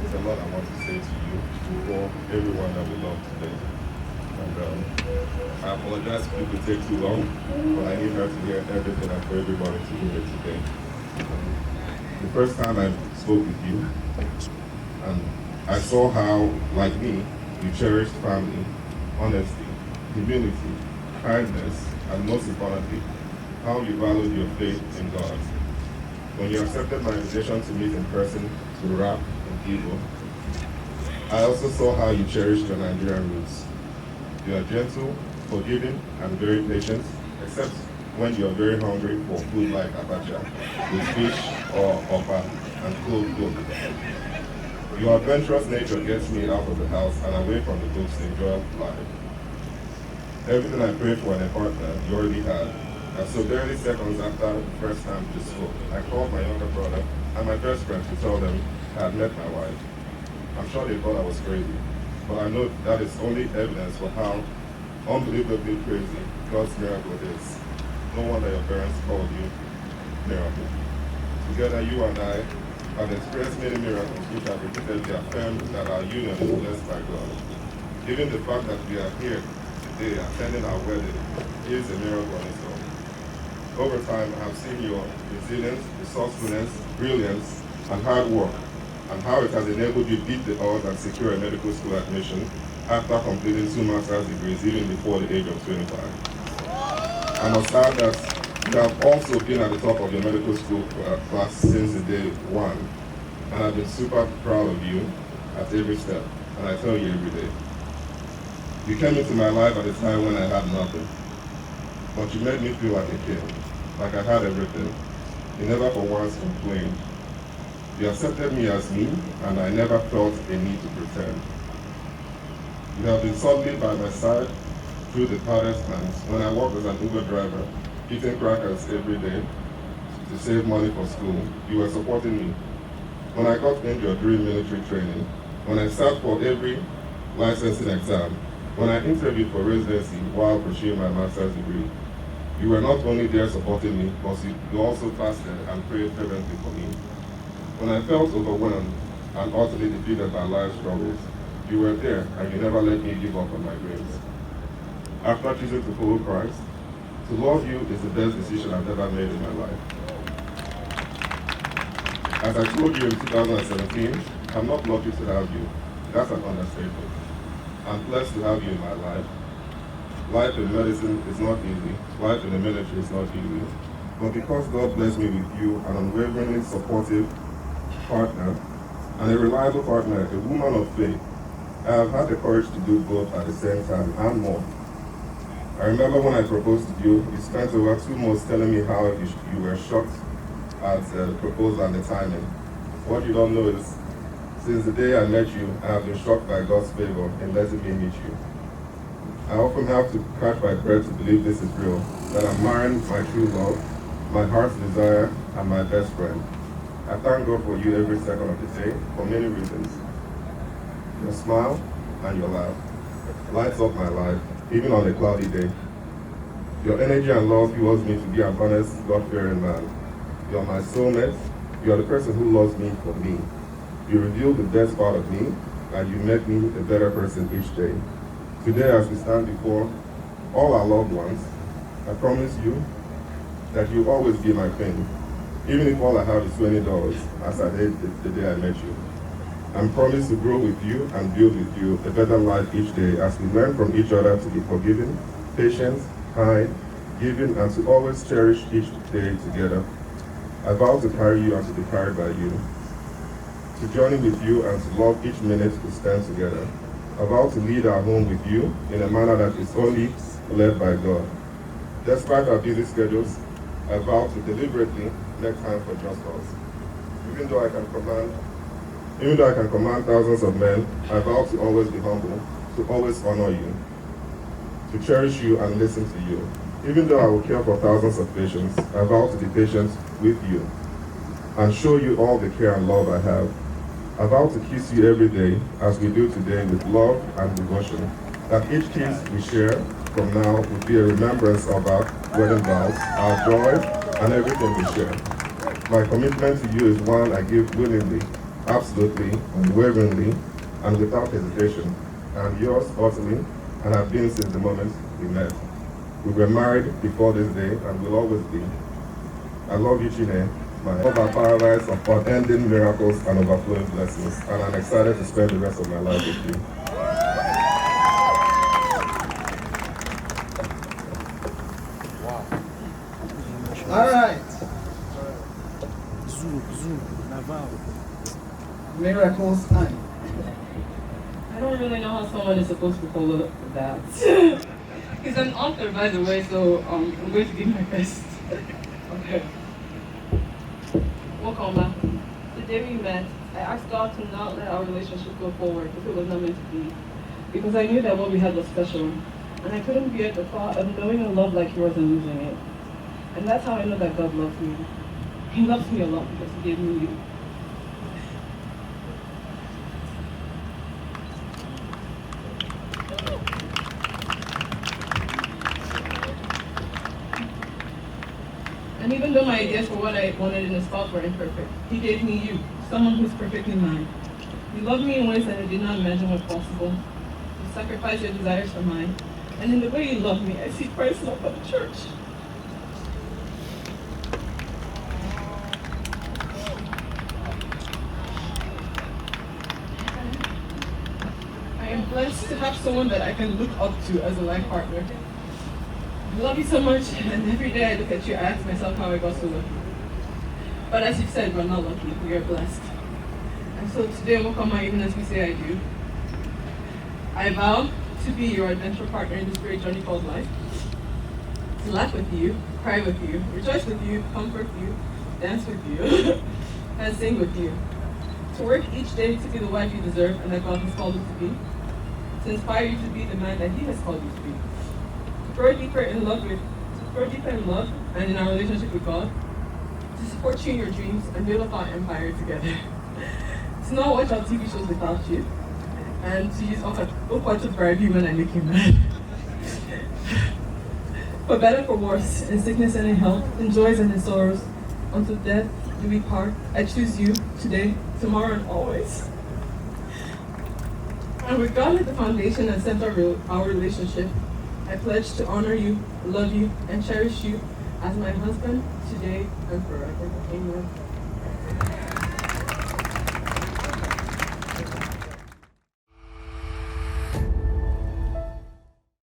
there's a lot I want to say to you, for everyone that we love today. And I apologize if it will take too long, but I need her to hear everything and for everybody to hear it today. The first time I spoke with you, and I saw how, like me, you cherished family, honesty, humility, kindness, and most importantly, how you valued your faith in God. When you accepted my invitation to meet in person to rap in Igbo, I also saw how you cherished your Nigerian roots. You are gentle, forgiving, and very patient, except when you are very hungry for food like abacha, with fish or opa and cold goat. Your adventurous nature gets me out of the house and away from the books to enjoy life. Everything I prayed for in a partner, you already had. And so barely seconds after the first time you spoke, I called my younger brother and my best friend to tell them I had met my wife. I'm sure they thought I was crazy, but I know that is only evidence for how unbelievably crazy God's miracle is. No wonder your parents called you miracle. Together, you and I have experienced many miracles which have repeatedly affirmed that our union is blessed by God. Even the fact that we are here today attending our wedding is a miracle on its own. Over time, I have seen your resilience, resourcefulness, brilliance, and hard work, and how it has enabled you to beat the odds and secure a medical school admission after completing 2 master's degrees even before the age of 25. I must add that you have also been at the top of your medical school class since the day one, and I've been super proud of you at every step, and I tell you every day. You came into my life at a time when I had nothing, but you made me feel like a kid, like I had everything. You never for once complained. You accepted me as me, and I never felt a need to pretend. You have been solidly by my side through the hardest times. When I worked as an Uber driver, eating crackers every day to save money for school, you were supporting me. When I got injured during military training, when I sat for every licensing exam, when I interviewed for residency while pursuing my master's degree, you were not only there supporting me, but you also fasted and prayed fervently for me. When I felt overwhelmed and utterly defeated by life's struggles, you were there and you never let me give up on my dreams. After choosing to follow Christ, to love you is the best decision I've ever made in my life. As I told you in 2017, I'm not lucky to have you. That's an understatement. I'm blessed to have you in my life. Life in medicine is not easy. Life in the military is not easy. But because God blessed me with you, an unwaveringly supportive partner, and a reliable partner, a woman of faith, I have had the courage to do both at the same time and more. I remember when I proposed to you, you spent over 2 months telling me how you were shocked at the proposal and the timing. What you don't know is, since the day I met you, I have been shocked by God's favor in letting me meet you. I often have to catch my breath to believe this is real, that I'm marrying my true love, my heart's desire, and my best friend. I thank God for you every second of the day for many reasons. Your smile and your laugh lights up my life, even on a cloudy day. Your energy and love fuels me to be an honest, God-fearing man. You're my soulmate. You're the person who loves me for me. You reveal the best part of me, and you make me a better person each day. Today, as we stand before all our loved ones, I promise you that you'll always be my queen, even if all I have is $20, as I did the day I met you. I'm promised to grow with you and build with you a better life each day as we learn from each other to be forgiving, patient, kind, giving, and to always cherish each day together. I vow to carry you and to be carried by you, to journey with you and to love each minute we spend together. I vow to lead our home with you in a manner that is only led by God. Despite our busy schedules, I vow to deliberately make time for just us. Even though I can command thousands of men, I vow to always be humble, to always honor you, to cherish you and listen to you. Even though I will care for thousands of patients, I vow to be patient with you and show you all the care and love I have. I vow to kiss you every day, as we do today, with love and devotion, that each kiss we share from now will be a remembrance of our wedding vows, our joy, and everything we share. My commitment to you is one I give willingly, absolutely, unwaveringly, and without hesitation. I am yours utterly, and have been since the moment we met. We were married before this day, and will always be. I love you, Chine, my love our paradise of unending miracles and overflowing blessings, and I'm excited to spend the rest of my life with you. All right. Naval. Miracles time. I don't really know how someone is supposed to follow that. He's an author, by the way, so I'm going to give my best. Okay. Welcome back. The day we met, I asked God to not let our relationship go forward if it was not meant to be. Because I knew that what we had was special. And I couldn't bear the thought of knowing a love like yours and losing it. And that's how I know that God loves me. He loves me a lot because He gave me you. And even though my ideas for what I wanted in a spouse were imperfect, He gave me you, someone who's perfectly mine. You love me in ways that I did not imagine were possible. You sacrifice your desires for mine. And in the way you love me, I see Christ's love for the church. I am blessed to have someone that I can look up to as a life partner. I love you so much, and every day I look at you, I ask myself how I got so lucky. But as you said, we're not lucky, we are blessed. And so today I will come out even as we say I do. I vow to be your adventure partner in this great journey called life. To laugh with you, cry with you, rejoice with you, comfort you, dance with you, and sing with you. To work each day to be the wife you deserve and that God has called you to be. To inspire you to be the man that He has called you to be. To grow deeper in love and in our relationship with God. To support you in your dreams and build up our empire together. To not watch our TV shows without you. And to use Okwa to bribe you when I make you mad. For better, for worse, in sickness and in health, in joys and in sorrows, until death do we part. I choose you today, tomorrow, and always. And with God at the foundation and center of our relationship, I pledge to honor you, love you, and cherish you as my husband today and forever. Amen.